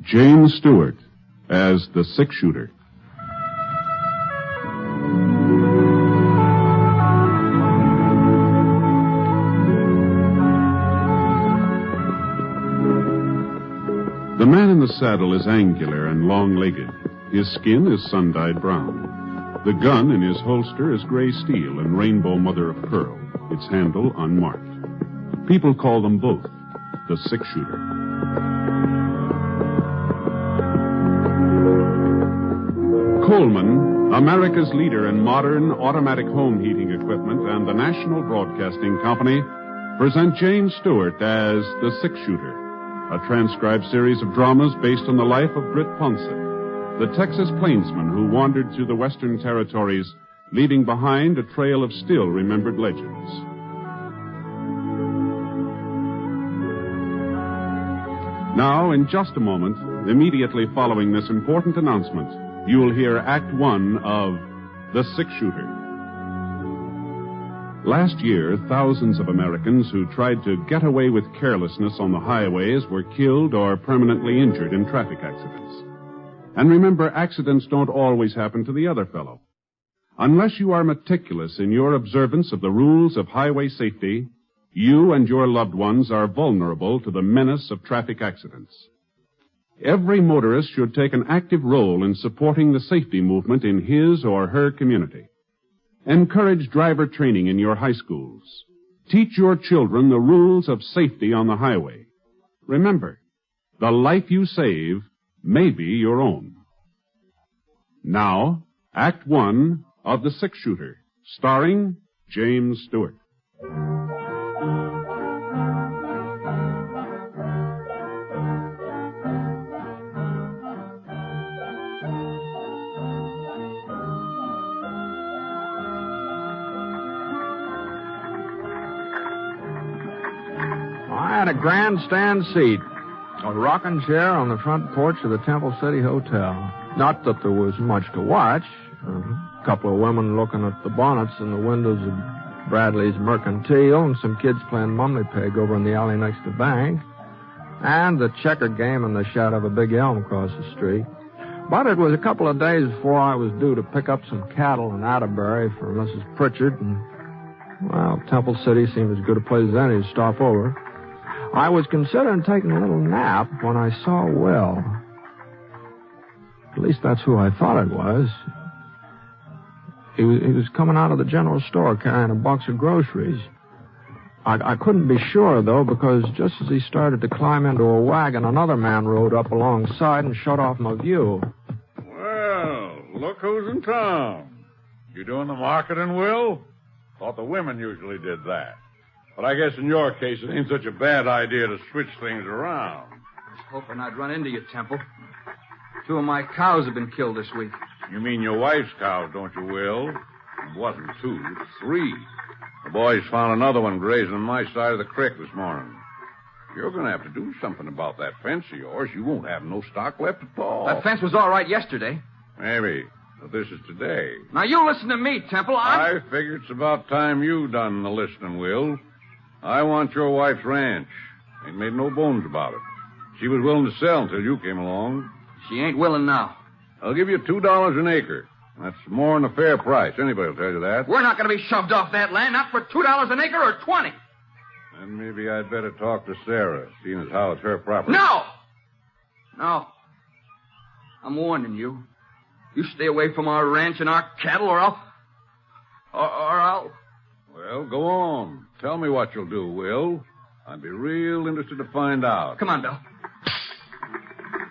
James Stewart as the six-shooter. The man in the saddle is angular and long-legged. His skin is sun-dyed brown. The gun in his holster is gray steel and rainbow mother of pearl, its handle unmarked. People call them both the six-shooter. Coleman, America's leader in modern automatic home heating equipment, and the National Broadcasting Company present James Stewart as the six-shooter, a transcribed series of dramas based on the life of Britt Ponset, the Texas plainsman who wandered through the Western Territories, leaving behind a trail of still-remembered legends. Now, in just a moment, immediately following this important announcement, you will hear Act One of The Six-Shooter. Last year, thousands of Americans who tried to get away with carelessness on the highways were killed or permanently injured in traffic accidents. And remember, accidents don't always happen to the other fellow. Unless you are meticulous in your observance of the rules of highway safety, you and your loved ones are vulnerable to the menace of traffic accidents. Every motorist should take an active role in supporting the safety movement in his or her community. Encourage driver training in your high schools. Teach your children the rules of safety on the highway. Remember, the life you save may be your own. Now, Act One of The Six-Shooter, starring James Stewart. I had a grandstand seat, a rocking chair on the front porch of the Temple City Hotel. Not that there was much to watch. A couple of women looking at the bonnets in the windows of Bradley's Mercantile, and some kids playing mummy peg over in the alley next to the bank, and the checker game in the shadow of a big elm across the street. But it was a couple of days before I was due to pick up some cattle in Atterbury for Mrs. Pritchard, and, well, Temple City seemed as good a place as any to stop over. I was considering taking a little nap when I saw Will. At least that's who I thought it was. He was coming out of the general store carrying a box of groceries. I couldn't be sure, though, because just as he started to climb into a wagon, another man rode up alongside and shut off my view. Well, look who's in town. You doing the marketing, Will? Thought the women usually did that. But I guess in your case, it ain't such a bad idea to switch things around. I was hoping I'd run into you, Temple. 2 of my cows have been killed this week. You mean your wife's cows, don't you, Will? It wasn't 2, 3. The boys found another one grazing on my side of the creek this morning. You're going to have to do something about that fence of yours. You won't have no stock left at all. That fence was all right yesterday. Maybe. But this is today. Now, you listen to me, Temple. I figure it's about time you done the listening, Will. I want your wife's ranch. Ain't made no bones about it. She was willing to sell until you came along. She ain't willing now. I'll give you $2 an acre. That's more than a fair price. Anybody will tell you that. We're not going to be shoved off that land, not for $2 an acre or 20. Then maybe I'd better talk to Sarah, seeing as how it's her property. No! I'm warning you. You stay away from our ranch and our cattle, or I'll... Well, go on. Tell me what you'll do, Will. I'd be real interested to find out. Come on, Bill.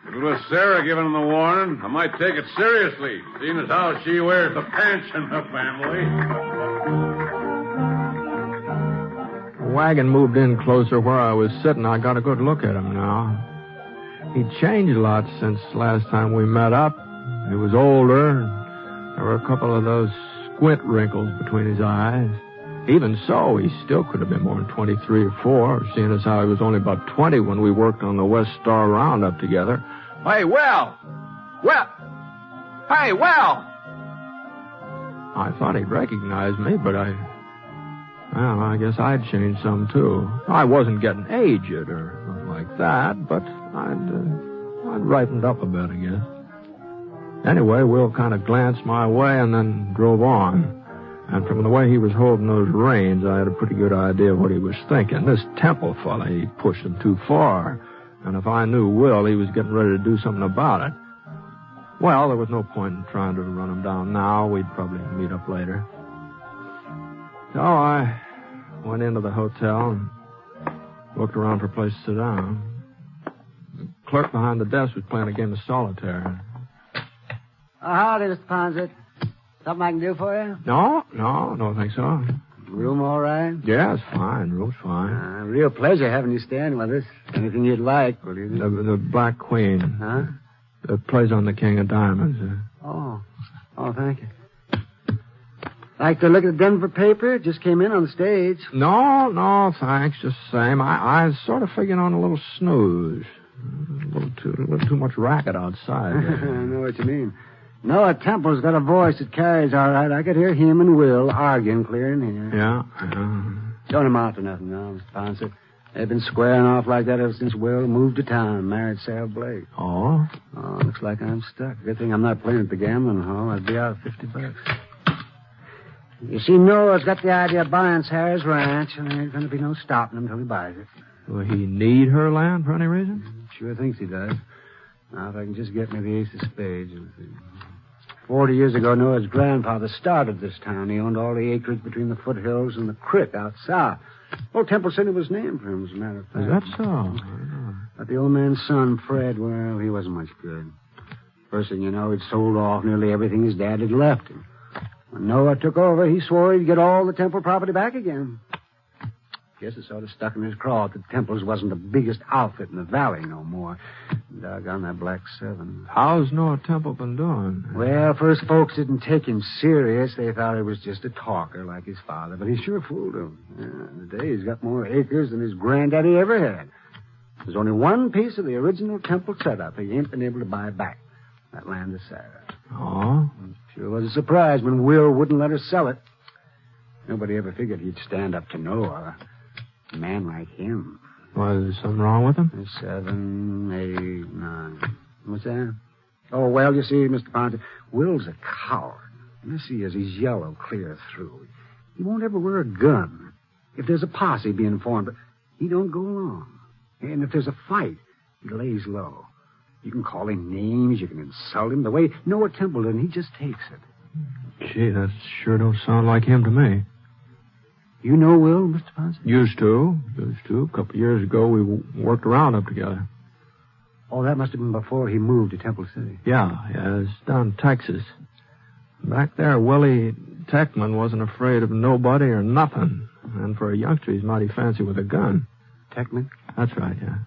If it was Sarah giving him the warning, I might take it seriously, seeing as how she wears the pants in the family. The wagon moved in closer where I was sitting. I got a good look at him now. He'd changed a lot since last time we met up. He was older, and there were a couple of those squint wrinkles between his eyes. Even so, he still could have been more than 23 or 4, seeing as how he was only about 20 when we worked on the West Star Roundup together. Hey, Will! Hey, Will! I thought he'd recognize me, but I guess I'd changed some, too. I wasn't getting aged or like that, but I'd ripened up a bit, I guess. Anyway, Will kind of glanced my way and then drove on. And from the way he was holding those reins, I had a pretty good idea of what he was thinking. This Temple fella, he pushed him too far. And if I knew Will, he was getting ready to do something about it. Well, there was no point in trying to run him down now. We'd probably meet up later. So I went into the hotel and looked around for a place to sit down. The clerk behind the desk was playing a game of solitaire. Howdy, Mr. Ponset. Something I can do for you? No, don't think so. Room all right? Yeah, it's fine. Room's fine. Real pleasure having you staying with us. Anything you'd like, will you? The Black Queen. Huh? It plays on the King of Diamonds. Oh, thank you. Like to look at the Denver paper? It just came in on the stage. No, thanks. Just the same. I was sort of figuring on a little snooze. A little too much racket outside. I know what you mean. Noah Temple's got a voice that carries all right. I could hear him and Will arguing clear in here. Yeah. Don't amount to nothing now, Mr. Ponset. They've been squaring off like that ever since Will moved to town and married Sarah Blake. Oh? Oh, looks like I'm stuck. Good thing I'm not playing at the gambling hall. I'd be out $50. You see, Noah's got the idea of buying Sarah's ranch, and there ain't going to be no stopping him until he buys it. Will he need her land for any reason? Sure thinks he does. Now, if I can just get me the ace of spades. 40 years ago, Noah's grandfather started this town. He owned all the acreage between the foothills and the creek out south. Old Temple said it was named for him, as a matter of fact. Is that so? But the old man's son, Fred, well, he wasn't much good. First thing you know, he'd sold off nearly everything his dad had left him. When Noah took over, he swore he'd get all the Temple property back again. Guess it sort of stuck in his craw that Temple's wasn't the biggest outfit in the valley no more. Doggone that Black Seven. How's Noah Temple been doing? Well, first folks didn't take him serious. They thought he was just a talker like his father, but he sure fooled them. Yeah, today he's got more acres than his granddaddy ever had. There's only one piece of the original Temple setup he ain't been able to buy back. That land of Sarah. Oh? Sure was a surprise when Will wouldn't let her sell it. Nobody ever figured he'd stand up to Noah. A man like him. Was there something wrong with him? 7, 8, 9. What's that? Oh, well, you see, Mr. Ponset, Will's a coward. You see, as he's yellow clear through. He won't ever wear a gun. If there's a posse being formed, he don't go along. And if there's a fight, he lays low. You can call him names, you can insult him. The way Noah Temple did, he just takes it. Gee, that sure don't sound like him to me. You know Will, Mr. Ponset? Used to. A couple of years ago, we worked around up together. Oh, that must have been before he moved to Temple City. Yeah, it's down in Texas. Back there, Willie Techman wasn't afraid of nobody or nothing. And for a youngster, he's mighty fancy with a gun. Techman? That's right, yeah.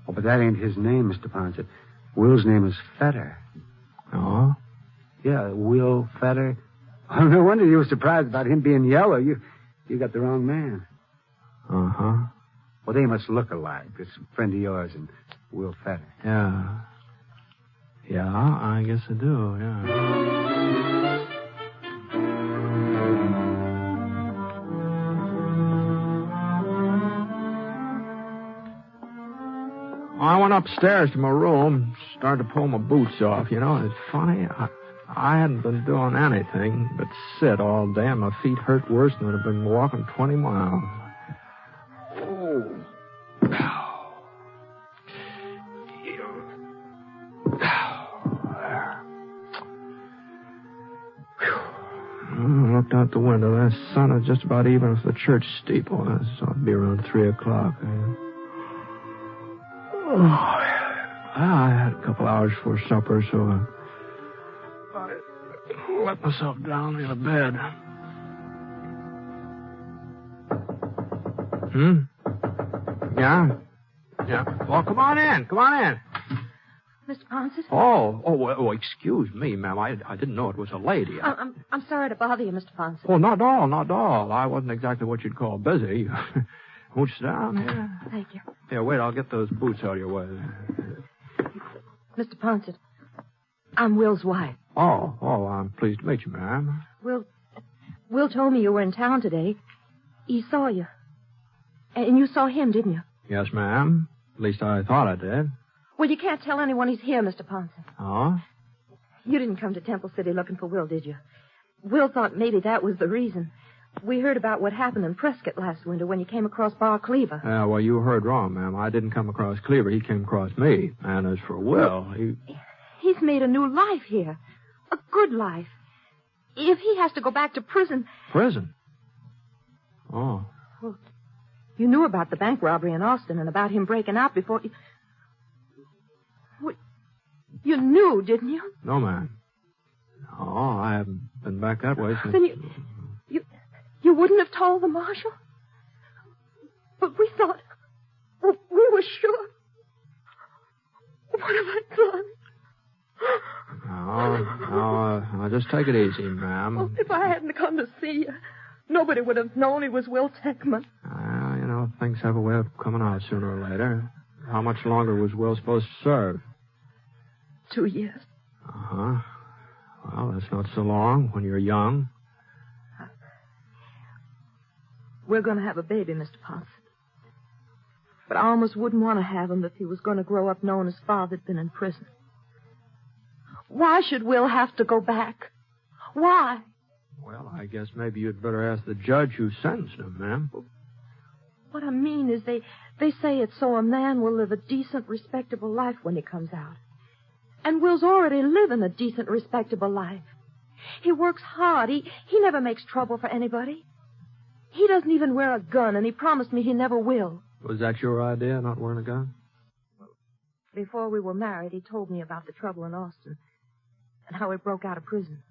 Oh, but that ain't his name, Mr. Ponset. Will's name is Fetter. Oh? Yeah, Will Fetter. Oh, no wonder you were surprised about him being yellow. You got the wrong man. Uh-huh. Well, they must look alike. This friend of yours and Will Fetter. Yeah. Yeah, I guess I do, yeah. I went upstairs to my room, started to pull my boots off, you know. It's funny, I hadn't been doing anything but sit all day, and my feet hurt worse than I've been walking 20 miles. Oh. I looked out the window. The sun is just about even with the church steeple. So it'd be around 3 o'clock. I had a couple hours before supper, so I let myself down in a bed. Yeah? Yeah. Well, come on in. Mr. Ponset? Oh, excuse me, ma'am. I didn't know it was a lady. I'm sorry to bother you, Mr. Ponset. Oh, not at all. I wasn't exactly what you'd call busy. Won't you sit down here? Thank you. Here, wait, I'll get those boots out of your way. Mr. Ponset, I'm Will's wife. Oh, I'm pleased to meet you, ma'am. Will told me you were in town today. He saw you. And you saw him, didn't you? Yes, ma'am. At least I thought I did. Well, you can't tell anyone he's here, Mr. Ponson. Oh? You didn't come to Temple City looking for Will, did you? Will thought maybe that was the reason. We heard about what happened in Prescott last winter when you came across Bar Cleaver. Yeah, well, you heard wrong, ma'am. I didn't come across Cleaver. He came across me. And as for Will, He's made a new life here. A good life. If he has to go back to prison... Prison? Oh. Well, you knew about the bank robbery in Austin and about him breaking out before... You knew, didn't you? No, ma'am. No, I haven't been back that way since... Then you wouldn't have told the marshal? But we thought... We were sure. What have I done? No, just take it easy, ma'am. Oh, if I hadn't come to see you, nobody would have known he was Will Techman. Things have a way of coming out sooner or later. How much longer was Will supposed to serve? 2 years. Uh-huh. Well, that's not so long when you're young. We're going to have a baby, Mr. Ponson. But I almost wouldn't want to have him if he was going to grow up knowing his father'd been in prison. Why should Will have to go back? Why? Well, I guess maybe you'd better ask the judge who sentenced him, ma'am. What I mean is they say it's so a man will live a decent, respectable life when he comes out. And Will's already living a decent, respectable life. He works hard. He never makes trouble for anybody. He doesn't even wear a gun, and he promised me he never will. Was that your idea, not wearing a gun? Before we were married, he told me about the trouble in Austin and how he broke out of prison.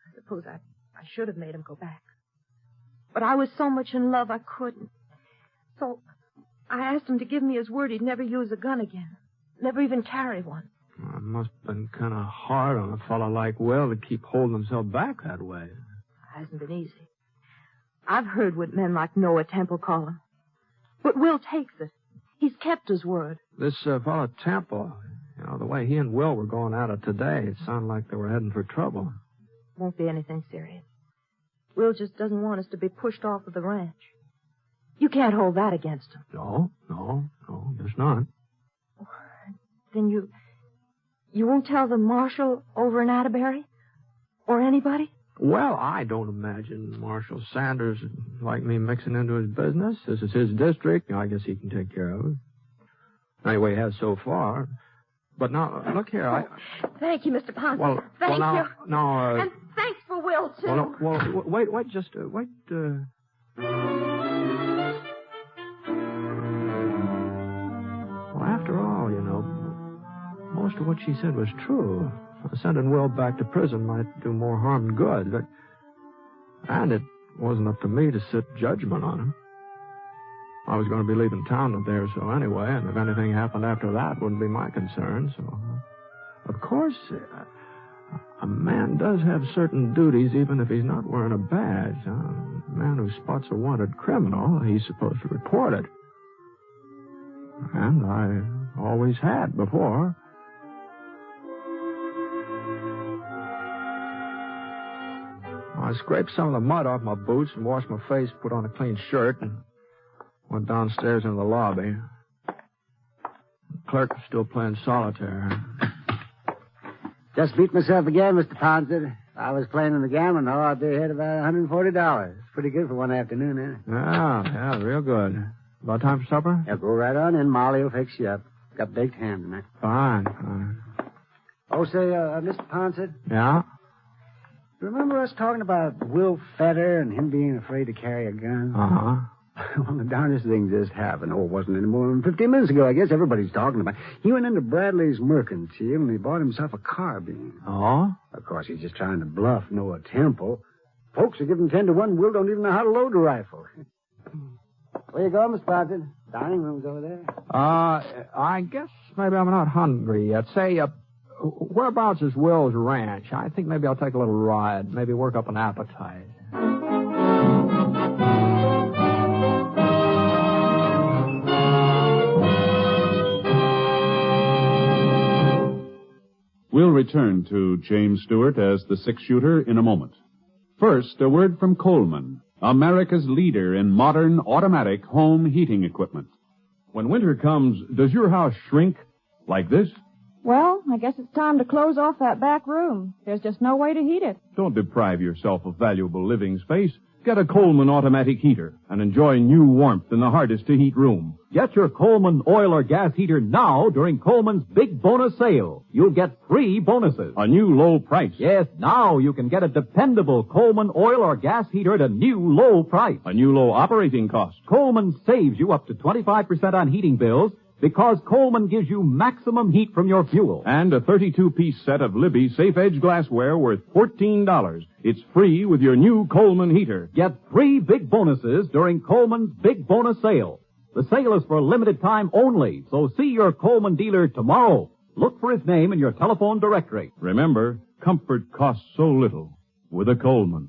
I suppose I should have made him go back. But I was so much in love I couldn't. So I asked him to give me his word he'd never use a gun again. Never even carry one. Well, it must have been kind of hard on a fellow like Will to keep holding himself back that way. It hasn't been easy. I've heard what men like Noah Temple call him. But Will takes it. He's kept his word. This fellow Temple, the way he and Will were going at it today, it sounded like they were heading for trouble. Won't be anything serious. Will just doesn't want us to be pushed off of the ranch. You can't hold that against him. No, there's not. Then you won't tell the marshal over in Atterbury? Or anybody? Well, I don't imagine Marshal Sanders would like me mixing into his business. This is his district. I guess he can take care of it. Anyway, he has so far. But now, look here, Thank you, Mr. Ponson. Well, Thank now, you. Now, and thanks for Will, too. Wait, just wait. Well, after all, most of what she said was true. Sending Will back to prison might do more harm than good. And it wasn't up to me to sit judgment on him. I was going to be leaving town a day or so anyway, and if anything happened after that, wouldn't be my concern. So, of course, a man does have certain duties even if he's not wearing a badge. A man who spots a wanted criminal, he's supposed to report it. And I always had before. I scraped some of the mud off my boots and washed my face, put on a clean shirt, and went downstairs into the lobby. The clerk was still playing solitaire. Just beat myself again, Mr. Ponson. If I was playing in the gambling hall, I'd be ahead about $140. Pretty good for one afternoon, eh? Yeah, real good. About time for supper? Yeah, go right on in. Molly will fix you up. Got baked ham tonight. Fine. Oh, say, Mr. Ponson? Yeah? Remember us talking about Will Fetter and him being afraid to carry a gun? Uh-huh. Well, the darndest thing just happened. Oh, it wasn't any more than 15 minutes ago. I guess everybody's talking about it. He went into Bradley's mercantile and he bought himself a carbine. Oh? Of course, he's just trying to bluff Noah Temple. Folks are giving 10 to 1. Will don't even know how to load a rifle. Where you going, Miss Ponson? Dining room's over there. I guess maybe I'm not hungry yet. Say, whereabouts is Will's ranch? I think maybe I'll take a little ride. Maybe work up an appetite. We'll return to James Stewart as the six-shooter in a moment. First, a word from Coleman, America's leader in modern automatic home heating equipment. When winter comes, does your house shrink like this? Well, I guess it's time to close off that back room. There's just no way to heat it. Don't deprive yourself of valuable living space. Get a Coleman automatic heater and enjoy new warmth in the hardest-to-heat room. Get your Coleman oil or gas heater now during Coleman's big bonus sale. You'll get 3 bonuses. A new low price. Yes, now you can get a dependable Coleman oil or gas heater at a new low price. A new low operating cost. Coleman saves you up to 25% on heating bills because Coleman gives you maximum heat from your fuel. And a 32-piece set of Libby Safe Edge glassware worth $14. It's free with your new Coleman heater. Get 3 big bonuses during Coleman's big bonus sale. The sale is for a limited time only, so see your Coleman dealer tomorrow. Look for his name in your telephone directory. Remember, comfort costs so little with a Coleman.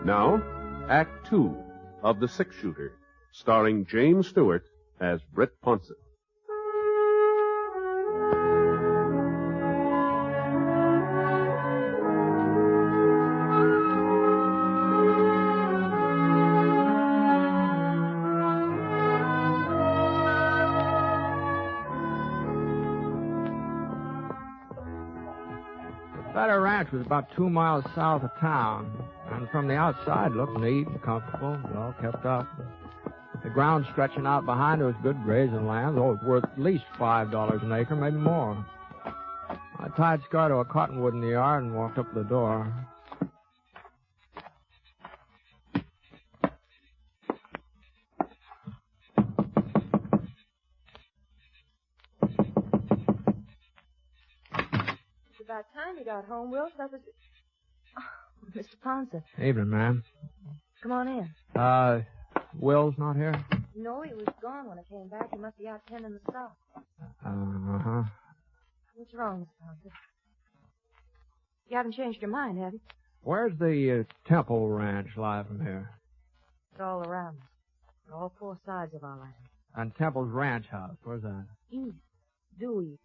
Now, Act 2 of The Six Shooter, starring James Stewart as Britt Ponset. Fetter Ranch was about 2 miles south of town, and from the outside looked neat and comfortable, well kept up. The ground stretching out behind it was good grazing land, though it was worth at least $5 an acre, maybe more. I tied Scar to a cottonwood in the yard and walked up to the door. About time you got home, Will. That was... Oh, Mr. Ponset. Evening, ma'am. Come on in. Will's not here? No, he was gone when I came back. He must be out tending the stock. Uh-huh. What's wrong, Mr. Ponset? You haven't changed your mind, have you? Where's the Temple Ranch lie from here? It's all around us. On all 4 sides of our land. And Temple's ranch house, where's that? East. Due east.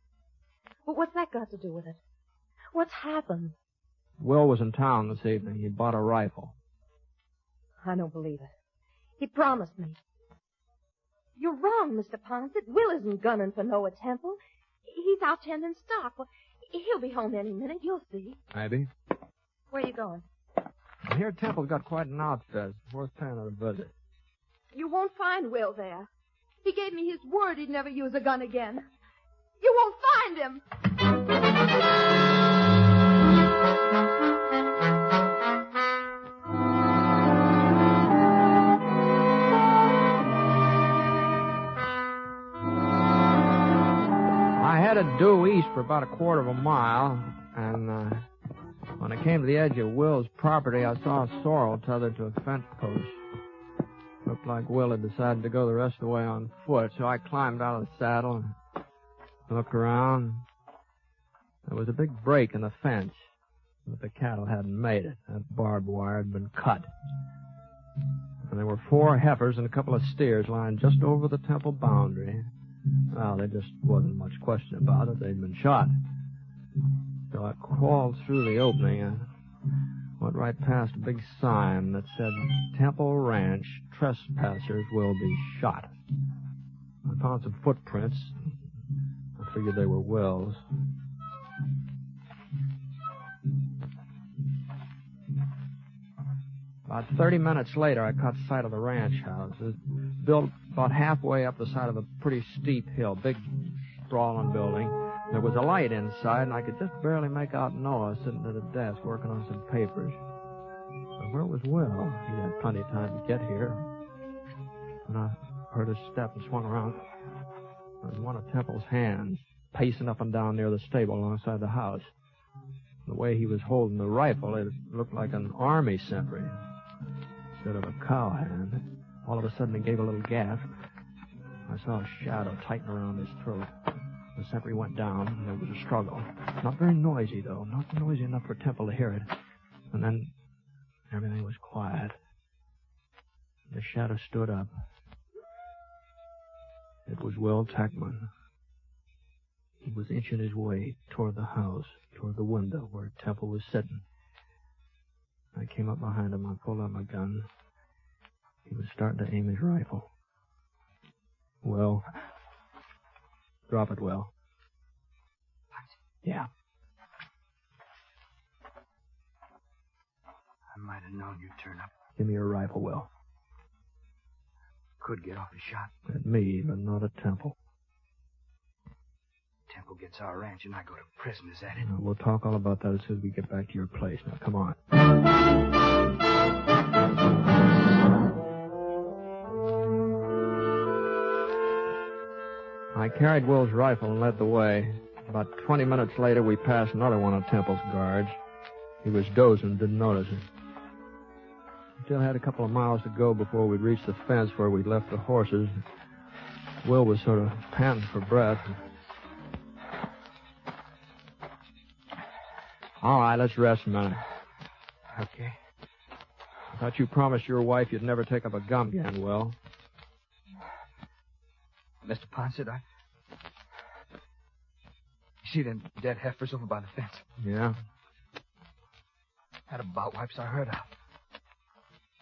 But what's that got to do with it? What's happened? Will was in town this evening. He bought a rifle. I don't believe it. He promised me. You're wrong, Mr. Ponset. Will isn't gunning for Noah Temple. He's out tending stock. Well, he'll be home any minute. You'll see. Maybe. Where are you going? I hear Temple's got quite an outfit. It's worth paying it a visit. You won't find Will there. He gave me his word he'd never use a gun again. You won't find him. I headed due east for about a quarter of a mile, and when I came to the edge of Will's property, I saw a sorrel tethered to a fence post. Looked like Will had decided to go the rest of the way on foot, so I climbed out of the saddle and looked around. There was a big break in the fence, but the cattle hadn't made it. That barbed wire had been cut. And there were 4 heifers and a couple of steers lying just over the Temple boundary. Well, there just wasn't much question about it. They'd been shot. So I crawled through the opening and went right past a big sign that said, Temple Ranch, trespassers will be shot. I found some footprints. I figured they were Will's. About 30 minutes later, I caught sight of the ranch house. It was built about halfway up the side of a pretty steep hill, big, sprawling building. There was a light inside, and I could just barely make out Noah sitting at a desk working on some papers. But where was Will? He had plenty of time to get here. When I heard his step and swung around, there was one of Temple's hands pacing up and down near the stable alongside the house. The way he was holding the rifle, it looked like an army sentry instead of a cowhand. All of a sudden, he gave a little gasp. I saw a shadow tighten around his throat. The sentry went down, and there was a struggle. Not very noisy, though. Not noisy enough for Temple to hear it. And then everything was quiet. The shadow stood up. It was Will Tackman. He was inching his way toward the house, toward the window where Temple was sitting. I came up behind him. I pulled out my gun. He was starting to aim his rifle. Will. Drop it, Will. Yeah. I might have known you'd turn up. Give me your rifle, Will. Could get off a shot. At me, but not at Temple. Temple gets our ranch and I go to prison, is that it? We'll talk all about that as soon as we get back to your place. Now, come on. I carried Will's rifle and led the way. About 20 minutes later, we passed another one of Temple's guards. He was dozing, didn't notice it. Still had a couple of miles to go before we'd reached the fence where we'd left the horses. Will was sort of panting for breath. All right, let's rest a minute. Okay. I thought you promised your wife you'd never take up a gun again, Will. Mr. Ponset, You see them dead heifers over by the fence? Yeah? Had a bout wipes I heard of.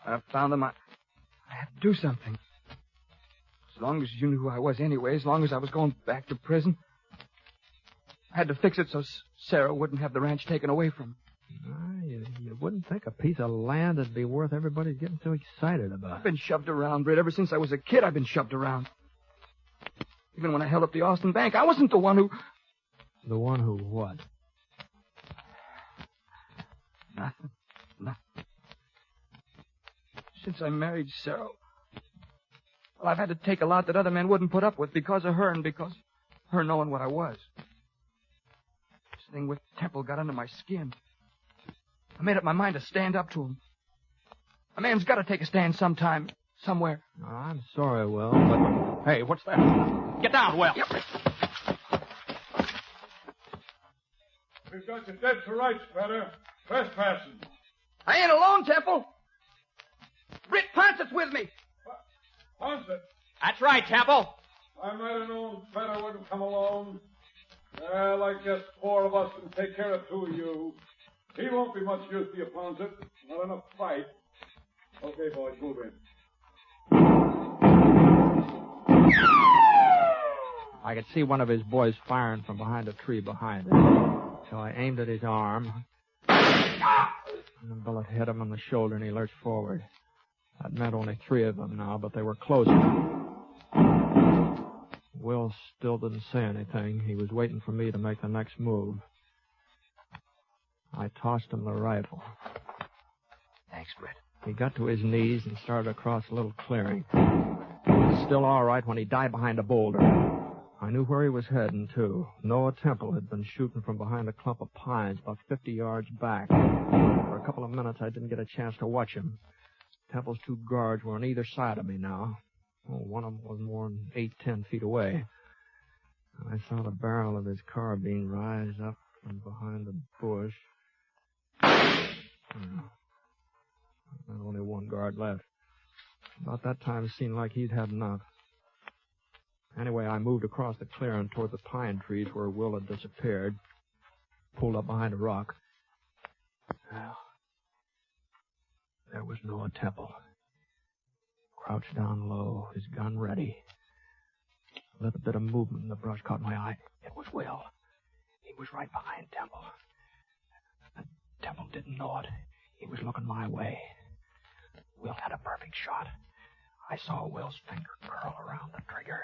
I found them. I had to do something. As long as you knew who I was anyway, as long as I was going back to prison, I had to fix it so Sarah wouldn't have the ranch taken away from her. You wouldn't think a piece of land would be worth everybody getting so excited about. I've been shoved around, Britt. Ever since I was a kid, I've been shoved around. Even when I held up the Austin Bank, I wasn't the one who... The one who what? Nothing. Since I married Sarah, well, I've had to take a lot that other men wouldn't put up with because of her and because of her knowing what I was. This thing with Temple got under my skin. I made up my mind to stand up to him. A man's got to take a stand sometime, somewhere. Oh, I'm sorry, Will, but... Hey, what's that? Get down, Will. Yep. We've got you dead to rights, brother. Trespassing. I ain't alone, Temple. Britt Ponset's with me. Ponset? That's right, Temple. I might have known Feder wouldn't come alone. Well, I guess 4 of us can take care of 2 of you. He won't be much use to you, Ponset. Not enough fight. Okay, boys, move in. I could see one of his boys firing from behind a tree behind us. So I aimed at his arm. And the bullet hit him on the shoulder and he lurched forward. That meant only 3 of them now, but they were closer. Will still didn't say anything. He was waiting for me to make the next move. I tossed him the rifle. Thanks, Britt. He got to his knees and started across a little clearing. He was still all right when he died behind a boulder. I knew where he was heading, too. Noah Temple had been shooting from behind a clump of pines about 50 yards back. For a couple of minutes, I didn't get a chance to watch him. Temple's 2 guards were on either side of me now. One of them was more than 8-10 feet away. I saw the barrel of his carbine rise up from behind the bush. Not only 1 guard left. About that time, it seemed like he'd had enough. Anyway, I moved across the clearing toward the pine trees where Will had disappeared. Pulled up behind a rock. Well, there was Noah Temple. Crouched down low, his gun ready. A little bit of movement in the brush caught my eye. It was Will. He was right behind Temple. And Temple didn't know it. He was looking my way. Will had a perfect shot. I saw Will's finger curl around the trigger.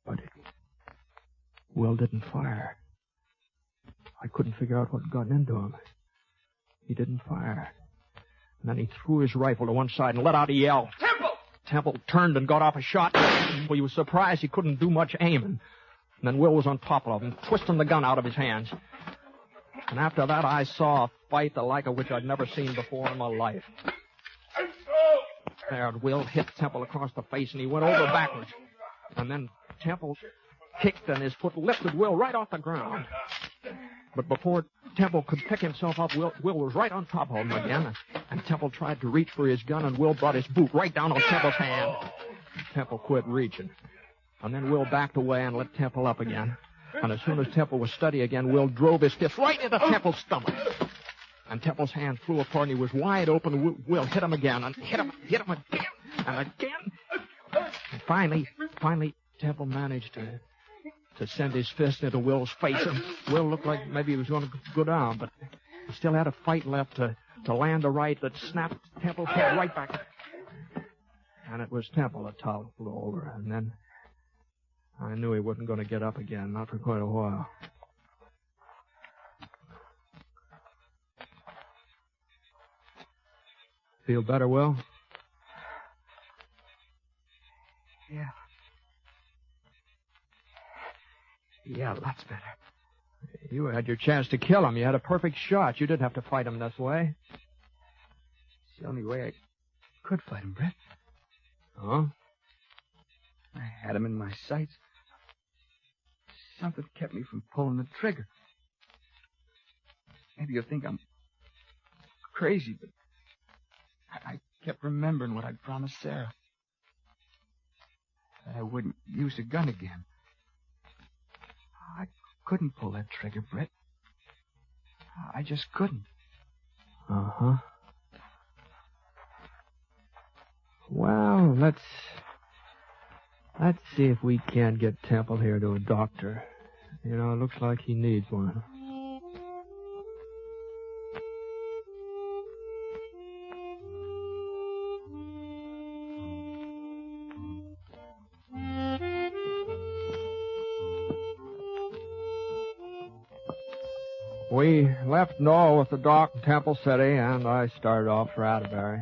But Will didn't fire. I couldn't figure out what had gotten into him. He didn't fire. And then he threw his rifle to one side and let out a yell. Temple! Temple turned and got off a shot. Well, he was surprised he couldn't do much aiming. And then Will was on top of him, twisting the gun out of his hands. And after that, I saw a fight the like of which I'd never seen before in my life. There, Will hit Temple across the face, and he went over backwards. And then Temple kicked, and his foot lifted Will right off the ground. But before Temple could pick himself up, Will was right on top of him again. And Temple tried to reach for his gun, and Will brought his boot right down on Temple's hand. Temple quit reaching. And then Will backed away and let Temple up again. And as soon as Temple was steady again, Will drove his fist right into Temple's stomach. And Temple's hand flew apart, and he was wide open. Will hit him again, and hit him again, and again. And finally, Temple managed to send his fist into Will's face. And Will looked like maybe he was going to go down, but he still had a fight left to land a right that snapped Temple's head right back. And it was Temple that toppled over. And then I knew he wasn't going to get up again, not for quite a while. Feel better, Will? Yeah. Yeah, lots better. You had your chance to kill him. You had a perfect shot. You didn't have to fight him this way. It's the only way I could fight him, Brett. Huh? I had him in my sights. Something kept me from pulling the trigger. Maybe you'll think I'm crazy, but I kept remembering what I'd promised Sarah. That I wouldn't use a gun again. I couldn't pull that trigger, Brett. I just couldn't. Uh-huh. Well, let's see if we can't get Temple here to a doctor. You know, it looks like he needs one. We left Noel with the doc in Temple City, and I started off for Atterbury.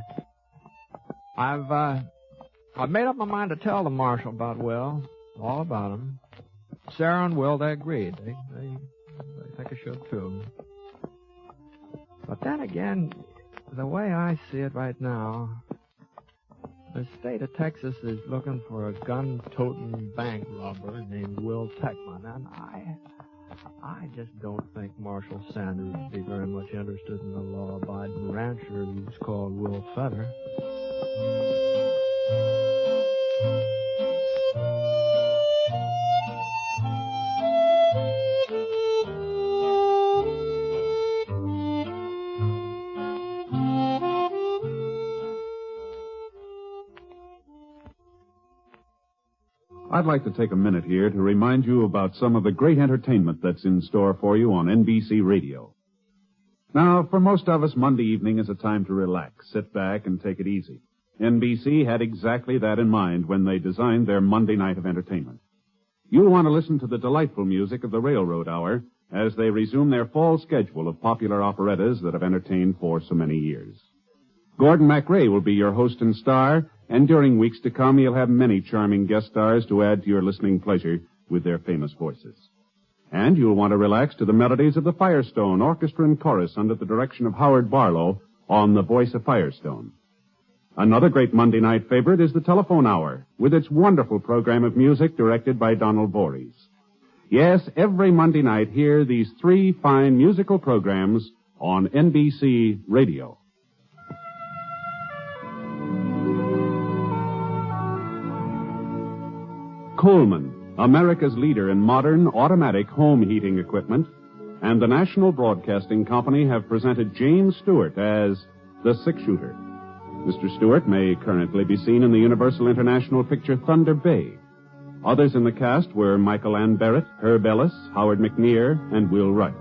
I've made up my mind to tell the marshal about Will, all about him. Sarah and Will, they agreed. They think I should, too. But then again, the way I see it right now, the state of Texas is looking for a gun-toting bank robber named Will Techman, and I just don't think Marshal Sanders would be very much interested in a law-abiding rancher who's called Will Feather. I'd like to take a minute here to remind you about some of the great entertainment that's in store for you on NBC Radio. Now, for most of us, Monday evening is a time to relax, sit back, and take it easy. NBC had exactly that in mind when they designed their Monday night of entertainment. You'll want to listen to the delightful music of the Railroad Hour as they resume their fall schedule of popular operettas that have entertained for so many years. Gordon MacRae will be your host and star, and during weeks to come, you'll have many charming guest stars to add to your listening pleasure with their famous voices. And you'll want to relax to the melodies of the Firestone Orchestra and Chorus under the direction of Howard Barlow on The Voice of Firestone. Another great Monday night favorite is the Telephone Hour, with its wonderful program of music directed by Donald Voorhees. Yes, every Monday night, hear these three fine musical programs on NBC Radio. Coleman, America's leader in modern automatic home heating equipment, and the National Broadcasting Company have presented James Stewart as the Six-Shooter. Mr. Stewart may currently be seen in the Universal International picture Thunder Bay. Others in the cast were Michael Ann Barrett, Herb Ellis, Howard McNear, and Will Wright.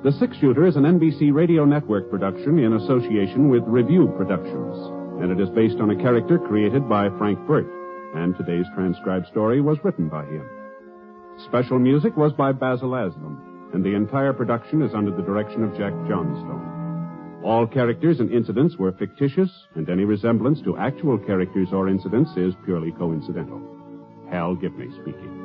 The Six-Shooter is an NBC Radio Network production in association with Review Productions, and it is based on a character created by Frank Burt, and today's transcribed story was written by him. Special music was by Basil Aslam, and the entire production is under the direction of Jack Johnstone. All characters and incidents were fictitious, and any resemblance to actual characters or incidents is purely coincidental. Hal Gibney speaking.